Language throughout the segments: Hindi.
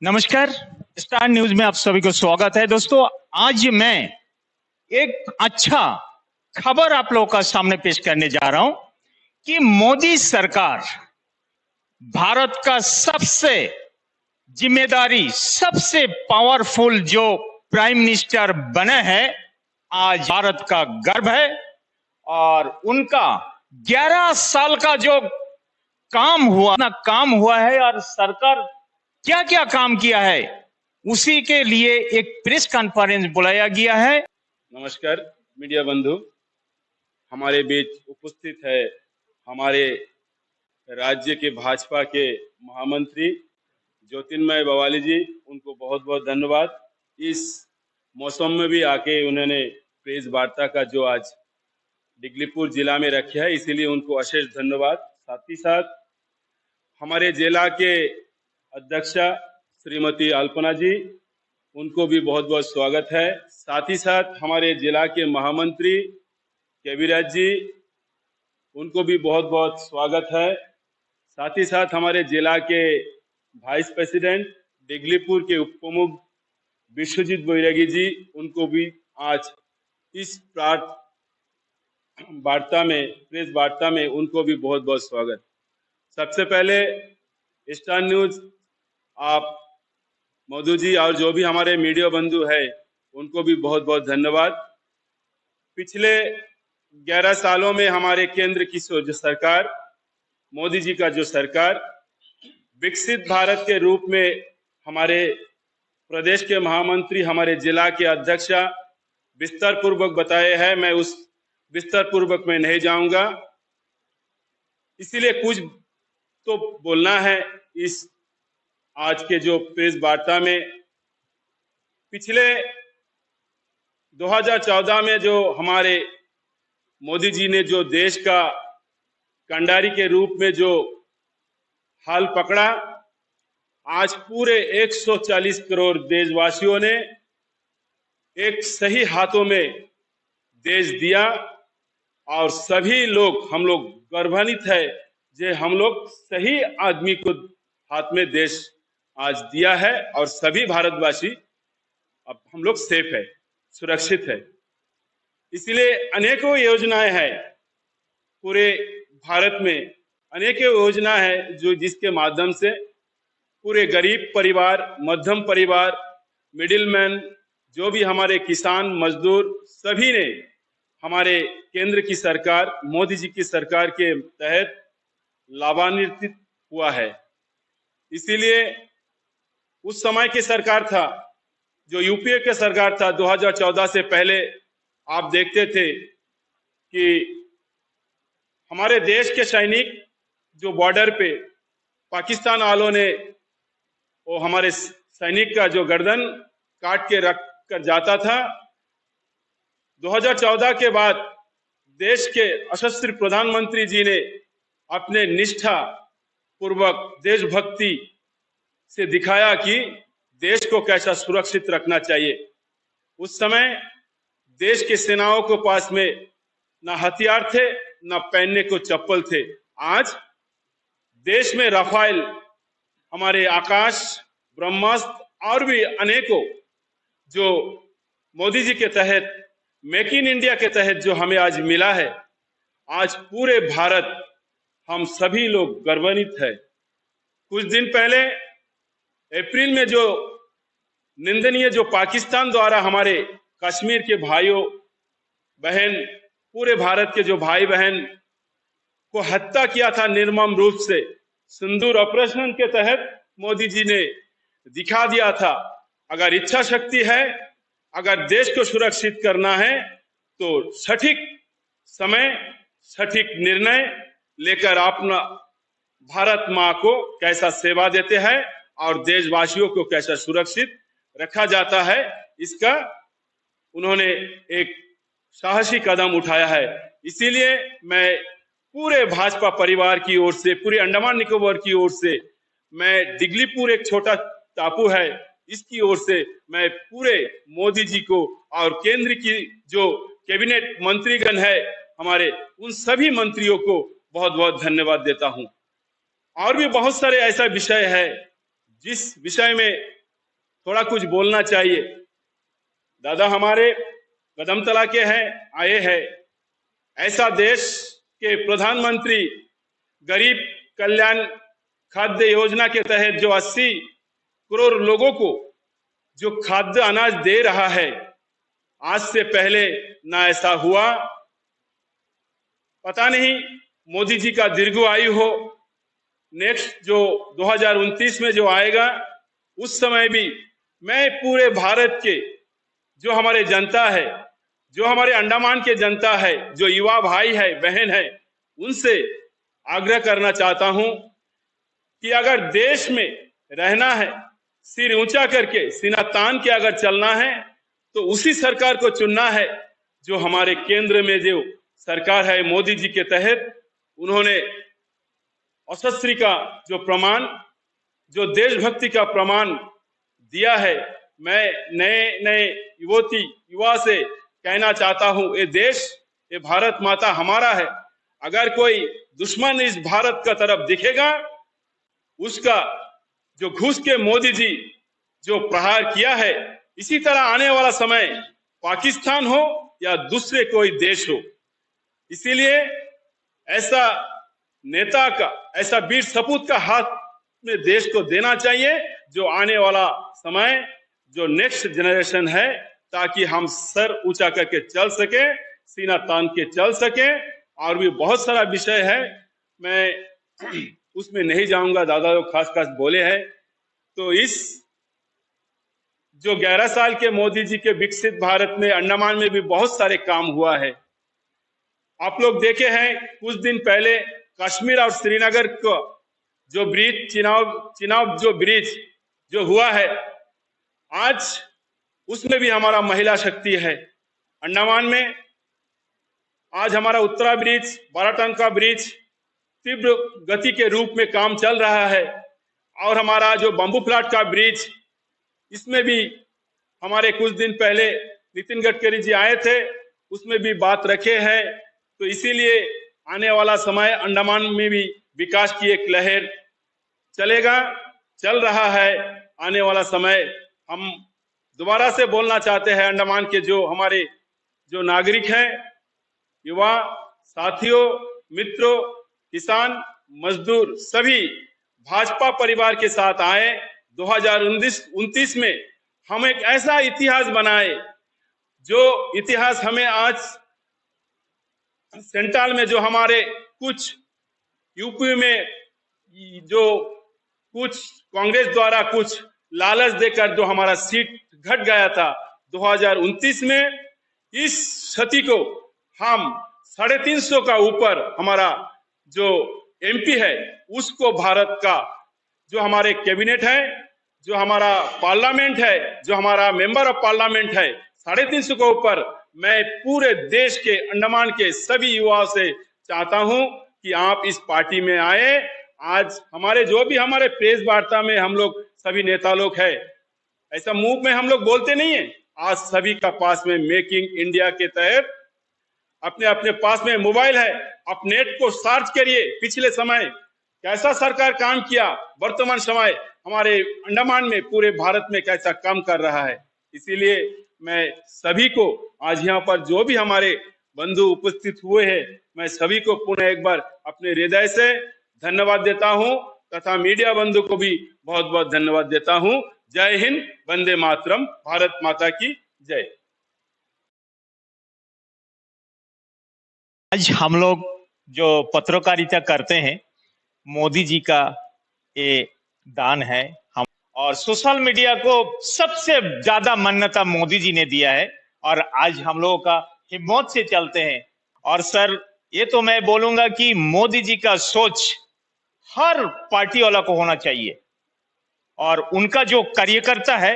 नमस्कार। स्टार न्यूज में आप सभी को स्वागत है। दोस्तों, आज मैं एक अच्छा खबर आप लोगों का सामने पेश करने जा रहा हूं कि मोदी सरकार भारत का सबसे जिम्मेदारी, सबसे पावरफुल जो प्राइम मिनिस्टर बने हैं, आज भारत का गर्व है। और उनका 11 साल का जो काम हुआ है और सरकार क्या क्या काम किया है, उसी के लिए एक प्रेस कॉन्फ्रेंस बुलाया गया है। नमस्कार मीडिया बंधु, हमारे बीच उपस्थित है हमारे राज्य के भाजपा के महामंत्री ज्योतिर्मय बवाली जी। उनको बहुत बहुत धन्यवाद। इस मौसम में भी आके उन्होंने प्रेस वार्ता का जो आज डिगलीपुर जिला में रखा है, इसीलिए उनको अशेष धन्यवाद। साथ ही साथ हमारे जिला के अध्यक्षा श्रीमती अल्पना जी, उनको भी बहुत बहुत स्वागत है। साथ ही साथ हमारे जिला के महामंत्री केवीराज जी, उनको भी बहुत बहुत स्वागत है। साथ ही साथ हमारे जिला के वाइस प्रेसिडेंट डिगलीपुर के उप प्रमुख विश्वजीत बैरागी जी, उनको भी आज इस प्रेस वार्ता में उनको भी बहुत बहुत स्वागत। सबसे पहले स्टार न्यूज, आप मधु जी और जो भी हमारे मीडिया बंधु है, उनको भी बहुत बहुत धन्यवाद। पिछले 11 सालों में हमारे केंद्र की जो सरकार, मोदी जी का जो सरकार, विकसित भारत के रूप में हमारे प्रदेश के महामंत्री, हमारे जिला के अध्यक्षा विस्तार पूर्वक बताए हैं। मैं उस विस्तार पूर्वक में नहीं जाऊंगा, इसीलिए कुछ तो बोलना है इस आज के जो प्रेस वार्ता में। पिछले 2014 में जो हमारे मोदी जी ने जो देश का कंडारी के रूप में जो हाल पकड़ा, आज पूरे 140 करोड़ देशवासियों ने एक सही हाथों में देश दिया और सभी लोग, हम लोग गर्वान्वित है जे हम लोग सही आदमी को हाथ में देश आज दिया है और सभी भारतवासी अब हम लोग सेफ है, सुरक्षित है। इसलिए अनेकों योजनाएं हैं पूरे भारत में, अनेकों योजना है जो जिसके माध्यम से पूरे गरीब परिवार, मध्यम परिवार, मिडिल मैन, जो भी हमारे किसान मजदूर, सभी ने हमारे केंद्र की सरकार, मोदी जी की सरकार के तहत लाभान्वित हुआ है। इसीलिए उस समय की सरकार था जो यूपीए के सरकार था, 2014 से पहले आप देखते थे कि हमारे देश के सैनिक जो बॉर्डर पे पाकिस्तान वालों ने वो हमारे सैनिक का जो गर्दन काट के रख कर जाता था। 2014 के बाद देश के यशस्वी प्रधानमंत्री जी ने अपने निष्ठा पूर्वक देशभक्ति से दिखाया कि देश को कैसा सुरक्षित रखना चाहिए। उस समय देश के सेनाओं के पास में न हथियार थे, न पहनने को चप्पल थे। आज देश में राफेल, हमारे आकाश, ब्रह्मास्त्र और भी अनेकों जो मोदी जी के तहत, मेक इन इंडिया के तहत जो हमें आज मिला है, आज पूरे भारत हम सभी लोग गर्वान्वित है। कुछ दिन पहले अप्रैल में जो निंदनीय जो पाकिस्तान द्वारा हमारे कश्मीर के भाइयों बहन, पूरे भारत के जो भाई बहन को हत्या किया था निर्मम रूप से, सिंदूर ऑपरेशन के तहत मोदी जी ने दिखा दिया था, अगर इच्छा शक्ति है, अगर देश को सुरक्षित करना है तो सटीक समय, सटीक निर्णय लेकर अपना भारत माँ को कैसा सेवा देते हैं और देशवासियों को कैसा सुरक्षित रखा जाता है, इसका उन्होंने एक साहसी कदम उठाया है। इसीलिए मैं पूरे भाजपा परिवार की ओर से, पूरे अंडमान निकोबार की ओर से, मैं डिगलीपुर एक छोटा टापू है, इसकी ओर से मैं पूरे मोदी जी को और केंद्र की जो कैबिनेट मंत्रीगण है हमारे, उन सभी मंत्रियों को बहुत बहुत धन्यवाद देता हूं। और भी बहुत सारे ऐसा विषय है जिस विषय में थोड़ा कुछ बोलना चाहिए। दादा हमारे कदम तला के हैं, आए हैं। ऐसा देश के प्रधानमंत्री गरीब कल्याण खाद्य योजना के तहत जो 80 करोड़ लोगों को जो खाद्य अनाज दे रहा है, आज से पहले ना ऐसा हुआ। पता नहीं मोदी जी का दीर्घायु हो, नेक्स्ट जो 2029 में जो आएगा उस समय भी मैं पूरे भारत के जो हमारे जनता है, जो हमारे अंडमान के जनता है, जो युवा भाई है बहन है, उनसे आग्रह करना चाहता हूं कि अगर देश में रहना है, सिर ऊंचा करके सीना तान के अगर चलना है तो उसी सरकार को चुनना है जो हमारे केंद्र में जो सरकार है मोदी जी के तहत उन्होंने असस्त्री का जो प्रमाण, जो देशभक्ति का प्रमाण दिया है। मैं नए नए युवा से कहना चाहता हूं, ये देश, ये भारत माता हमारा है। अगर कोई दुश्मन इस भारत का तरफ दिखेगा, उसका जो घुस के मोदी जी जो प्रहार किया है, इसी तरह आने वाला समय पाकिस्तान हो या दूसरे कोई देश हो, इसीलिए ऐसा नेता का, ऐसा वीर सपूत का हाथ में देश को देना चाहिए जो आने वाला समय, जो नेक्स्ट जनरेशन है, ताकि हम सर ऊंचा करके चल सके, सीना तान के चल सके। और भी बहुत सारा विषय है, मैं उसमें नहीं जाऊंगा, दादा लोग खास खास बोले हैं। तो इस जो 11 साल के मोदी जी के विकसित भारत में अंडमान में भी बहुत सारे काम हुआ है। आप लोग देखे हैं कुछ दिन पहले कश्मीर और श्रीनगर को जो ब्रिज, चिनाब जो ब्रिज जो हुआ है, आज उसमें भी हमारा महिला शक्ति है। अंडमान में आज हमारा उत्तरा ब्रिज, 12 टन का ब्रिज तीव्र गति के रूप में काम चल रहा है। और हमारा जो बम्बू प्लाट का ब्रिज, इसमें भी हमारे कुछ दिन पहले नितिन गडकरी जी आए थे, उसमें भी बात रखे हैं। तो इसीलिए आने वाला समय अंडमान में भी विकास की एक लहर चलेगा, चल रहा है। आने वाला समय हम दोबारा से बोलना चाहते हैं, अंडमान के जो हमारे जो नागरिक हैं, युवा साथियों, मित्रों, किसान, मजदूर, सभी भाजपा परिवार के साथ आए। 2029 में हम एक ऐसा इतिहास बनाए जो इतिहास हमें आज सेंट्रल में जो हमारे कुछ यूपी में जो कुछ कांग्रेस द्वारा कुछ लालच देकर जो हमारा सीट घट गया था, 2029 में इस क्षति को हम 350 का ऊपर हमारा जो एमपी है उसको भारत का जो हमारे कैबिनेट है, जो हमारा पार्लियामेंट है, जो हमारा मेंबर ऑफ पार्लियामेंट है, 350 के ऊपर मैं पूरे देश के अंडमान के सभी युवाओं से चाहता हूं कि आप इस पार्टी में आए। आज हमारे जो भी हमारे प्रेस वार्ता में हम लोग सभी नेता लोग हैं, ऐसा मुंह में हम लोग बोलते नहीं है। आज सभी का पास में मेकिंग इंडिया के तहत अपने अपने पास में मोबाइल है, आप नेट को सर्च करिए, पिछले समय कैसा सरकार काम किया, वर्तमान समय हमारे अंडमान में पूरे भारत में कैसा काम कर रहा है। इसीलिए मैं सभी को आज यहाँ पर जो भी हमारे बंधु उपस्थित हुए हैं, मैं सभी को पुनः एक बार अपने हृदय से धन्यवाद देता हूँ तथा मीडिया बंधु को भी बहुत बहुत धन्यवाद देता हूँ। जय हिंद, वंदे मातरम, भारत माता की जय। आज हम लोग जो पत्रकारिता करते हैं, मोदी जी का ये दान है हम, और सोशल मीडिया को सबसे ज्यादा मान्यता मोदी जी ने दिया है और आज हम लोगों का हिम्मत से चलते हैं। और सर, ये तो मैं बोलूंगा कि मोदी जी का सोच हर पार्टी वाला को होना चाहिए और उनका जो कार्यकर्ता है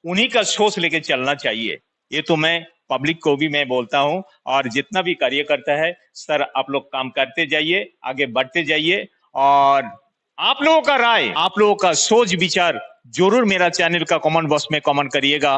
उन्हीं का सोच लेके चलना चाहिए। ये तो मैं पब्लिक को भी मैं बोलता हूं और जितना भी कार्यकर्ता है, सर आप लोग काम करते जाइए, आगे बढ़ते जाइए और आप लोगों का राय, आप लोगों का सोच विचार जरूर मेरा चैनल का कमेंट बॉक्स में कमेंट करिएगा।